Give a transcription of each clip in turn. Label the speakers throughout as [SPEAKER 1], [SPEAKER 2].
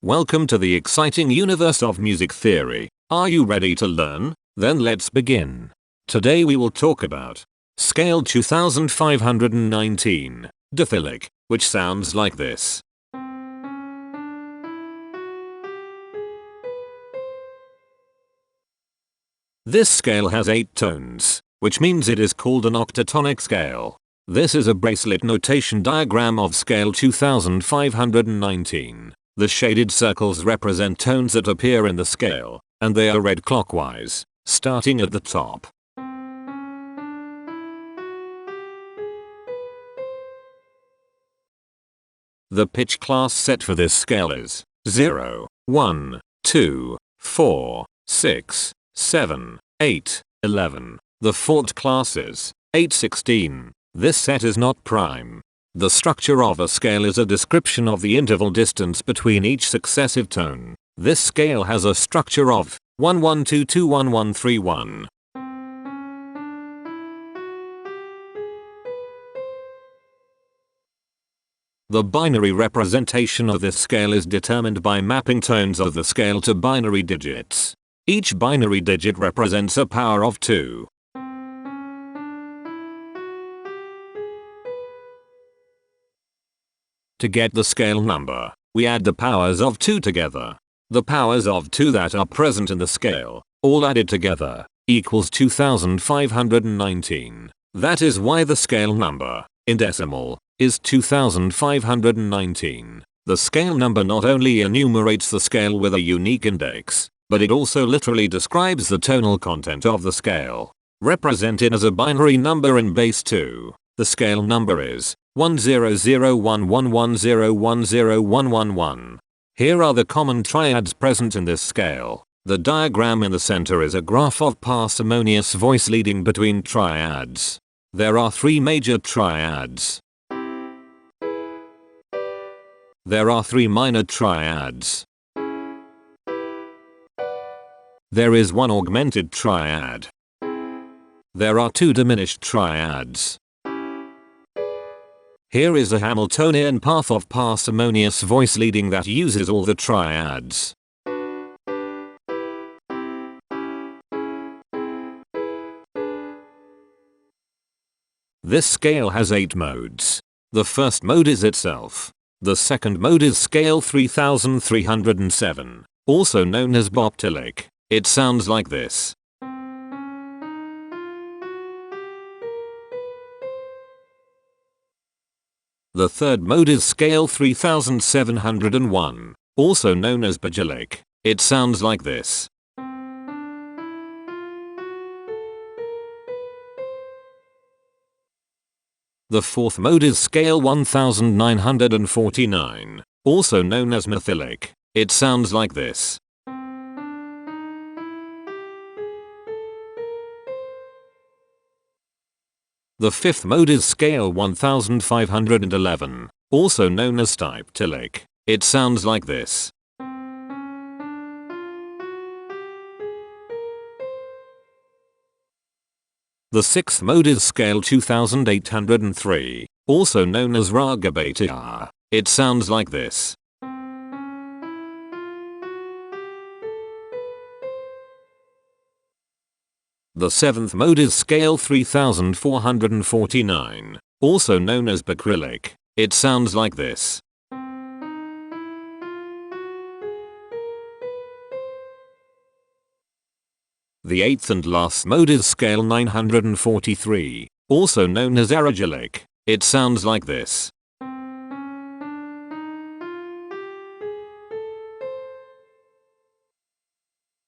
[SPEAKER 1] Welcome to the exciting universe of music theory. Are you ready to learn? Then let's begin. Today we will talk about scale 2519, Dathyllic, which sounds like this. This scale has 8 tones, which means it is called an octatonic scale. This is a bracelet notation diagram of scale 2519. The shaded circles represent tones that appear in the scale, and they are read clockwise, starting at the top. The pitch class set for this scale is 0, 1, 2, 4, 6, 7, 8, 11. The fourth class is 8, 16. This set is not prime. The structure of a scale is a description of the interval distance between each successive tone. This scale has a structure of 1 1 2 2 1 1 3 1. The binary representation of this scale is determined by mapping tones of the scale to binary digits. Each binary digit represents a power of 2. To get the scale number, we add the powers of 2 together. The powers of 2 that are present in the scale, all added together, equals 2519. That is why the scale number, in decimal, is 2519. The scale number not only enumerates the scale with a unique index, but it also literally describes the tonal content of the scale. Represented as a binary number in base 2, the scale number is 1001110101111. Here are the common triads present in this scale. The diagram in the center is a graph of parsimonious voice leading between triads. There are 3 major triads. There are 3 minor triads. There is 1 augmented triad. There are 2 diminished triads. Here is a Hamiltonian path of parsimonious voice leading that uses all the triads. This scale has 8 modes. The first mode is itself. The second mode is scale 3307, also known as Dathyllic. It sounds like this. The third mode is scale 3701, also known as Dathyllic. It sounds like this. The fourth mode is scale 1949, also known as Dathyllic. It sounds like this. The fifth mode is scale 1511, also known as Dathyllic. It sounds like this. The sixth mode is scale 2803, also known as Ragabhatiya. It sounds like this. The seventh mode is scale 3449, also known as Dathyllic. It sounds like this. The eighth and last mode is scale 943, also known as Dathyllic. It sounds like this.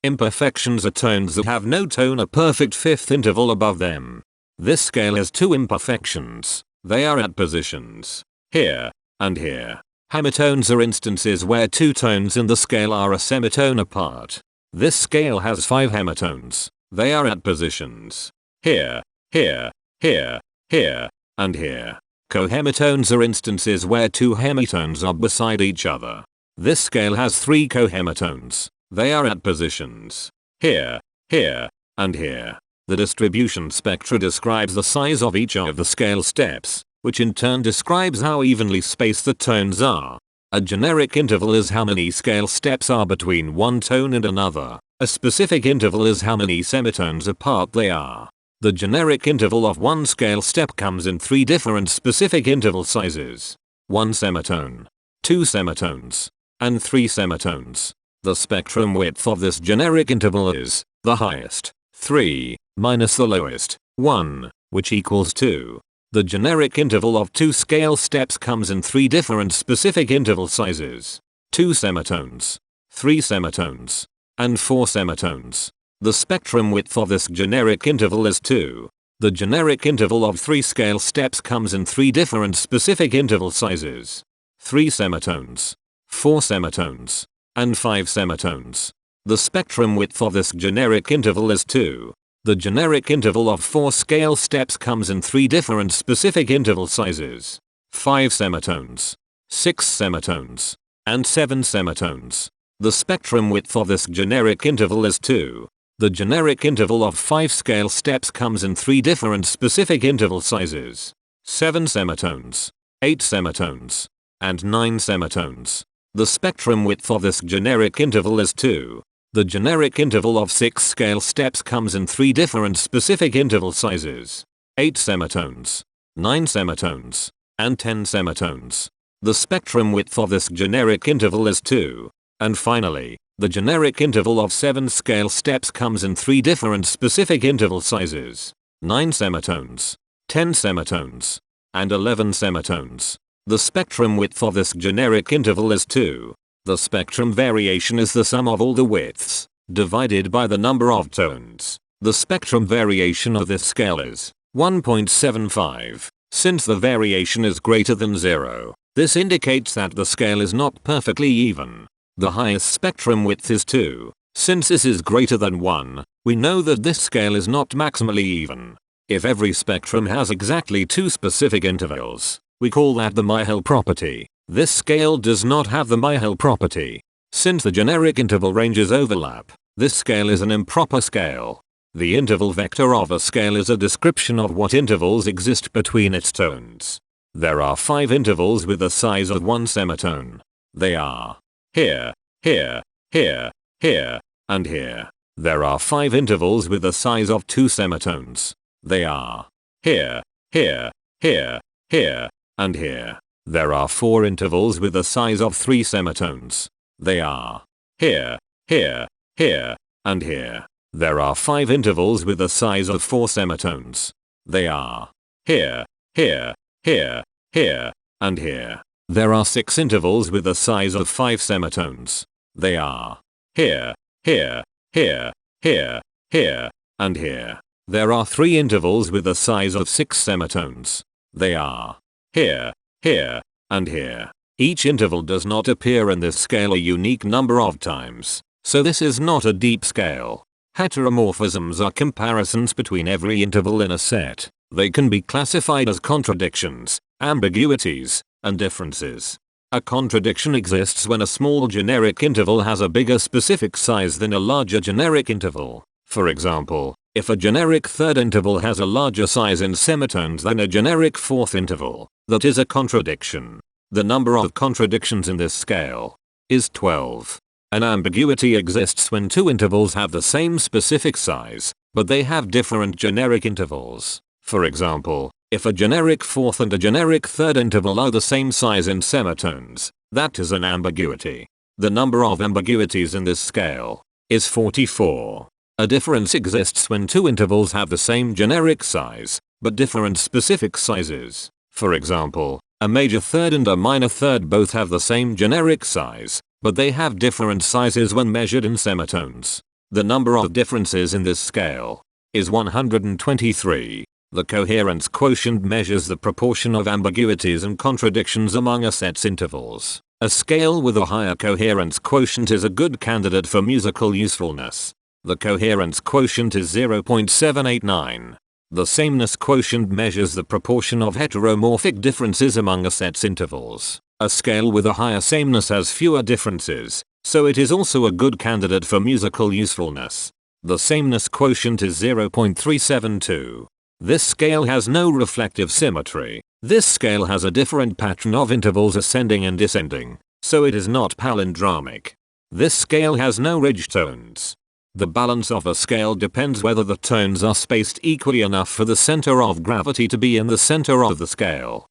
[SPEAKER 1] Imperfections are tones that have no tone, a perfect fifth interval above them. This scale has 2 imperfections. They are at positions here and here. Hemitones are instances where 2 tones in the scale are a semitone apart. This scale has 5 hemitones. They are at positions here, here, here, here, and here. Cohemitones are instances where 2 hemitones are beside each other. This scale has 3 cohemitones. They are at positions here, here, and here. The distribution spectra describes the size of each of the scale steps, which in turn describes how evenly spaced the tones are. A generic interval is how many scale steps are between one tone and another. A specific interval is how many semitones apart they are. The generic interval of one scale step comes in 3 different specific interval sizes. 1 semitone, 2 semitones, and 3 semitones. The spectrum width of this generic interval is the highest, 3, minus the lowest, 1, which equals 2. The generic interval of 2 scale steps comes in 3 different specific interval sizes. 2 semitones, 3 semitones, and 4 semitones. The spectrum width of this generic interval is 2. The generic interval of 3 scale steps comes in 3 different specific interval sizes. 3 semitones, 4 semitones, and 5 semitones. The spectrum width of this generic interval is 2. The generic interval of 4 scale steps comes in 3 different specific interval sizes. 5 semitones, 6 semitones, and 7 semitones. The spectrum width of this generic interval is 2. The generic interval of 5 scale steps comes in 3 different specific interval sizes. 7 semitones, 8 semitones, and 9 semitones. The spectrum width of this generic interval is 2. The generic interval of 6 scale steps comes in 3 different specific interval sizes. 8 semitones, 9 semitones, and 10 semitones. The spectrum width of this generic interval is 2. And finally, the generic interval of 7 scale steps comes in 3 different specific interval sizes. 9 semitones, 10 semitones, and 11 semitones. The spectrum width of this generic interval is 2. The spectrum variation is the sum of all the widths, divided by the number of tones. The spectrum variation of this scale is 1.75. Since the variation is greater than 0, this indicates that the scale is not perfectly even. The highest spectrum width is 2. Since this is greater than 1, we know that this scale is not maximally even. If every spectrum has exactly 2 specific intervals, we call that the Myhill property. This scale does not have the Myhill property. Since the generic interval ranges overlap, this scale is an improper scale. The interval vector of a scale is a description of what intervals exist between its tones. There are 5 intervals with the size of 1 semitone. They are here, here, here, here, and here. There are 5 intervals with the size of 2 semitones. They are here, here, here, here, and here. There are 4 intervals with the size of 3 semitones. They are here, here, here, and here. There are 5 intervals with the size of 4 semitones. They are here, here, here, here, and here. There are 6 intervals with the size of 5 semitones. They are here, here, here, here, here, and here. There are 3 intervals with the size of 6 semitones. They are here, here, and here. Each interval does not appear in this scale a unique number of times, so this is not a deep scale. Heteromorphisms are comparisons between every interval in a set. They can be classified as contradictions, ambiguities, and differences. A contradiction exists when a small generic interval has a bigger specific size than a larger generic interval. For example, if a generic third interval has a larger size in semitones than a generic fourth interval, that is a contradiction. The number of contradictions in this scale is 12. An ambiguity exists when 2 intervals have the same specific size, but they have different generic intervals. For example, if a generic fourth and a generic third interval are the same size in semitones, that is an ambiguity. The number of ambiguities in this scale is 44. A difference exists when 2 intervals have the same generic size, but different specific sizes. For example, a major third and a minor third both have the same generic size, but they have different sizes when measured in semitones. The number of differences in this scale is 123. The coherence quotient measures the proportion of ambiguities and contradictions among a set's intervals. A scale with a higher coherence quotient is a good candidate for musical usefulness. The coherence quotient is 0.789. The sameness quotient measures the proportion of heteromorphic differences among a set's intervals. A scale with a higher sameness has fewer differences, so it is also a good candidate for musical usefulness. The sameness quotient is 0.372. This scale has no reflective symmetry. This scale has a different pattern of intervals ascending and descending. so it is not palindromic. This scale has no ridge tones. The balance of a scale depends whether the tones are spaced equally enough for the center of gravity to be in the center of the scale.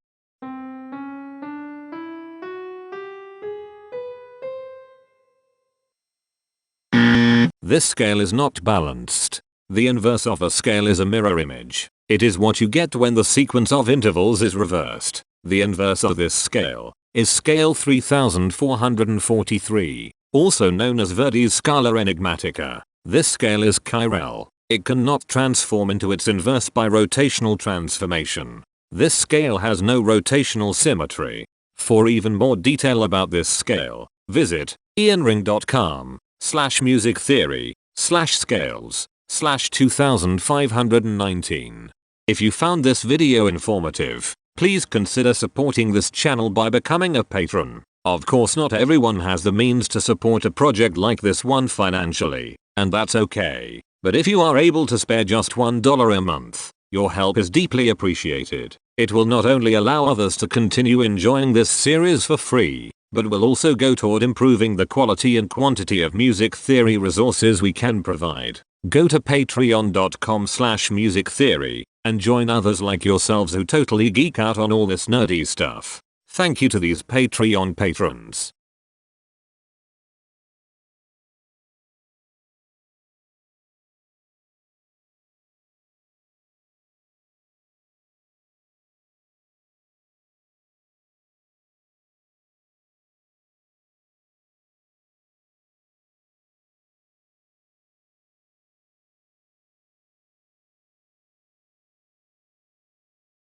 [SPEAKER 1] This scale is not balanced. The inverse of a scale is a mirror image. It is what you get when the sequence of intervals is reversed. The inverse of this scale is scale 3443, also known as Verdi's Scala Enigmatica. This scale is chiral. It cannot transform into its inverse by rotational transformation. This scale has no rotational symmetry. For even more detail about this scale, visit ianring.com/musictheory/scales/2519. If you found this video informative, please consider supporting this channel by becoming a patron. Of course, not everyone has the means to support a project like this one financially, and that's okay. But if you are able to spare just $1 a month, your help is deeply appreciated. It will not only allow others to continue enjoying this series for free, but will also go toward improving the quality and quantity of music theory resources we can provide. Go to patreon.com/musictheory and join others like yourselves who totally geek out on all this nerdy stuff. Thank you to these Patreon patrons.